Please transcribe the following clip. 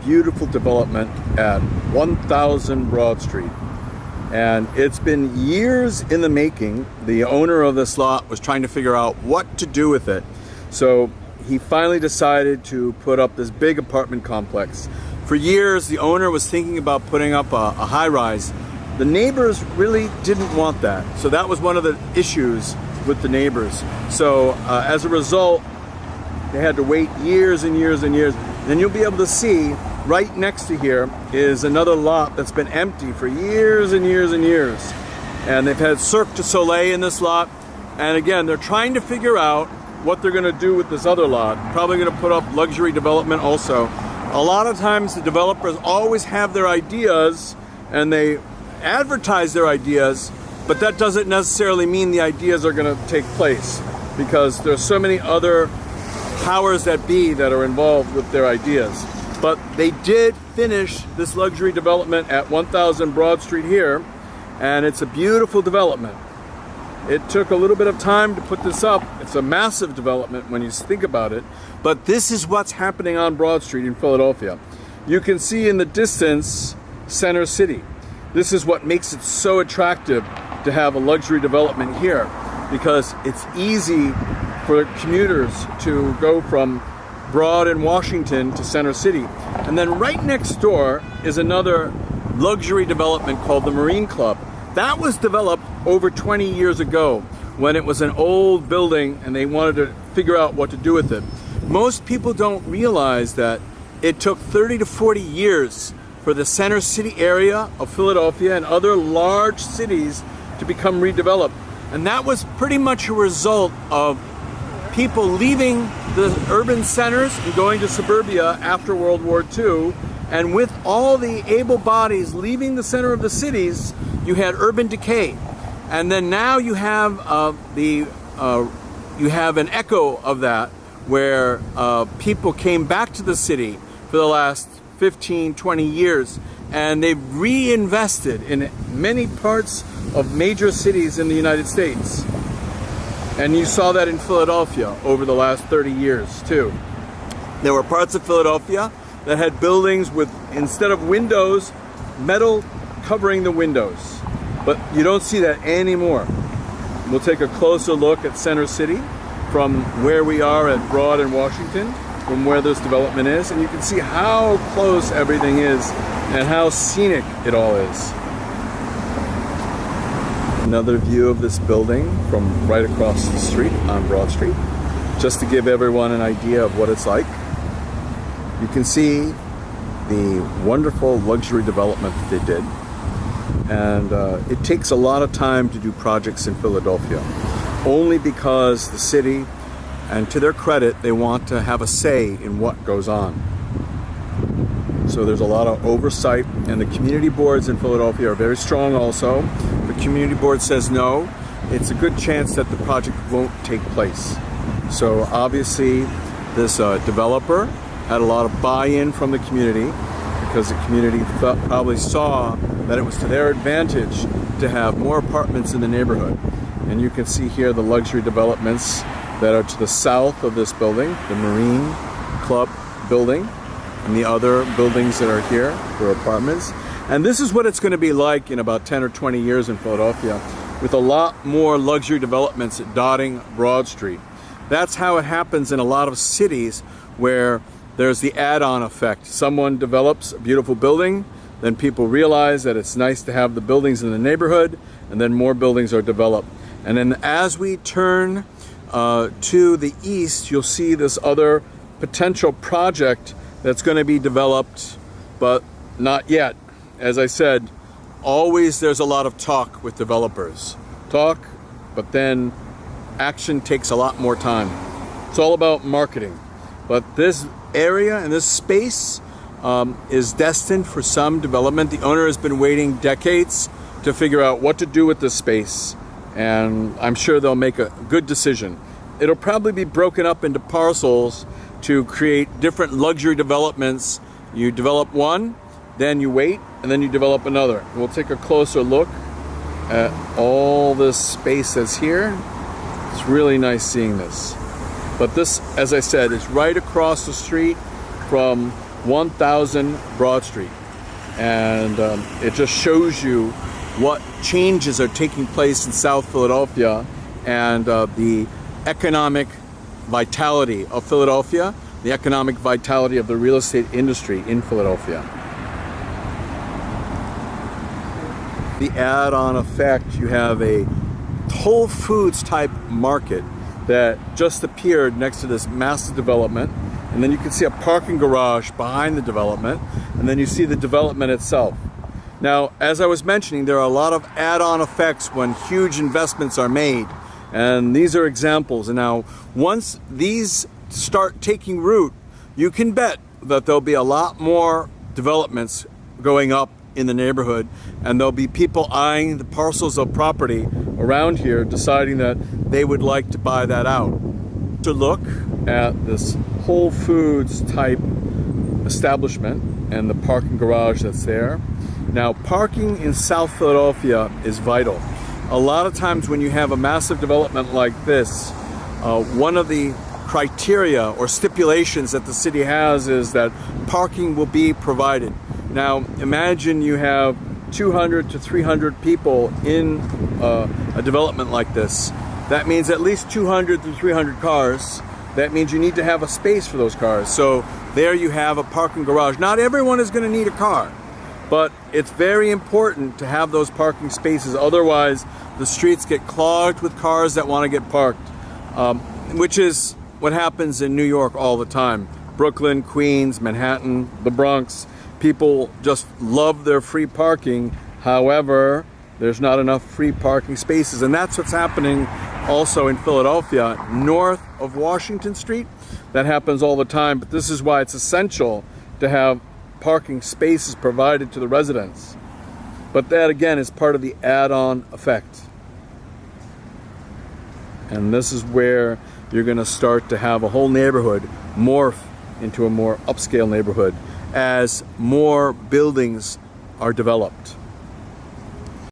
beautiful development at 1000 Broad Street. And it's been years in the making. The owner of this lot was trying to figure out what to do with it. So he finally decided to put up this big apartment complex. For years, the owner was thinking about putting up a high-rise. The neighbors really didn't want that. So that was one of the issues with the neighbors. So as a result, they had to wait years and years and years. And you'll be able to see right next to here is another lot that's been empty for years and years and years. And they've had Cirque du Soleil in this lot. And again, they're trying to figure out what they're gonna do with this other lot. Probably gonna put up luxury development also. A lot of times the developers always have their ideas and they advertise their ideas, but that doesn't necessarily mean the ideas are gonna take place, because there's so many other powers that be that are involved with their ideas. But they did finish this luxury development at 1000 Broad Street here, and it's a beautiful development. It took a little bit of time to put this up. It's a massive development when you think about it, but this is what's happening on Broad Street in Philadelphia. You can see in the distance Center City. This is what makes it so attractive to have a luxury development here, because it's easy for commuters to go from Broad and Washington to Center City. And then right next door is another luxury development called the Marine Club. That was developed over 20 years ago when it was an old building and they wanted to figure out what to do with it. Most people don't realize that it took 30 to 40 years for the Center City area of Philadelphia and other large cities to become redeveloped. And that was pretty much a result of people leaving the urban centers and going to suburbia after World War II. And with all the able bodies leaving the center of the cities, you had urban decay. And then now you have you have an echo of that, where people came back to the city for the last 15, 20 years, and they've reinvested in many parts of major cities in the United States. And you saw that in Philadelphia over the last 30 years too. There were parts of Philadelphia that had buildings with, instead of windows, metal covering the windows. But you don't see that anymore. We'll take a closer look at Center City from where we are at Broad and Washington, from where this development is, and you can see how close everything is and how scenic it all is. Another view of this building from right across the street on Broad Street, just to give everyone an idea of what it's like. You can see the wonderful luxury development that they did. And it takes a lot of time to do projects in Philadelphia, only because the city, and to their credit, they want to have a say in what goes on. So there's a lot of oversight, and the community boards in Philadelphia are very strong also. If the community board says no, it's a good chance that the project won't take place. So obviously this developer had a lot of buy-in from the community, because the community probably saw that it was to their advantage to have more apartments in the neighborhood. And you can see here the luxury developments that are to the south of this building, the Marine Club building, and the other buildings that are here for apartments. And this is what it's going to be like in about 10 or 20 years in Philadelphia, with a lot more luxury developments dotting Broad Street. That's how it happens in a lot of cities, where there's the add-on effect. Someone develops a beautiful building, then people realize that it's nice to have the buildings in the neighborhood, and then more buildings are developed. And then as we turn to the east, you'll see this other potential project that's going to be developed, but not yet. As I said, always there's a lot of talk with developers. Talk, but then action takes a lot more time. It's all about marketing. But this area and this space is destined for some development. The owner has been waiting decades to figure out what to do with this space, and I'm sure they'll make a good decision. It'll probably be broken up into parcels to create different luxury developments. You develop one, then you wait, and then you develop another. We'll take a closer look at all this space that's here. It's really nice seeing this. But this, as I said, is right across the street from 1000 Broad Street. And it just shows you what changes are taking place in South Philadelphia and the economic vitality of Philadelphia, the economic vitality of the real estate industry in Philadelphia. The add-on effect, you have a Whole Foods type market that just appeared next to this massive development, and then you can see a parking garage behind the development, and then you see the development itself. Now, as I was mentioning, there are a lot of add-on effects when huge investments are made, and these are examples. And now, once these start taking root, you can bet that there'll be a lot more developments going up in the neighborhood, and there'll be people eyeing the parcels of property around here, deciding that they would like to buy that out. To look at this Whole Foods type establishment and the parking garage that's there. Now, parking in South Philadelphia is vital. A lot of times when you have a massive development like this, one of the criteria or stipulations that the city has is that parking will be provided. Now, imagine you have 200 to 300 people in a development like this. That means at least 200 to 300 cars. That means you need to have a space for those cars. So there you have a parking garage. Not everyone is going to need a car, but it's very important to have those parking spaces. Otherwise, the streets get clogged with cars that want to get parked, which is what happens in New York all the time. Brooklyn, Queens, Manhattan, the Bronx. People just love their free parking. However, there's not enough free parking spaces. And that's what's happening also in Philadelphia, north of Washington Street. That happens all the time, but this is why it's essential to have parking spaces provided to the residents. But that again is part of the add-on effect. And this is where you're going to start to have a whole neighborhood morph into a more upscale neighborhood as more buildings are developed.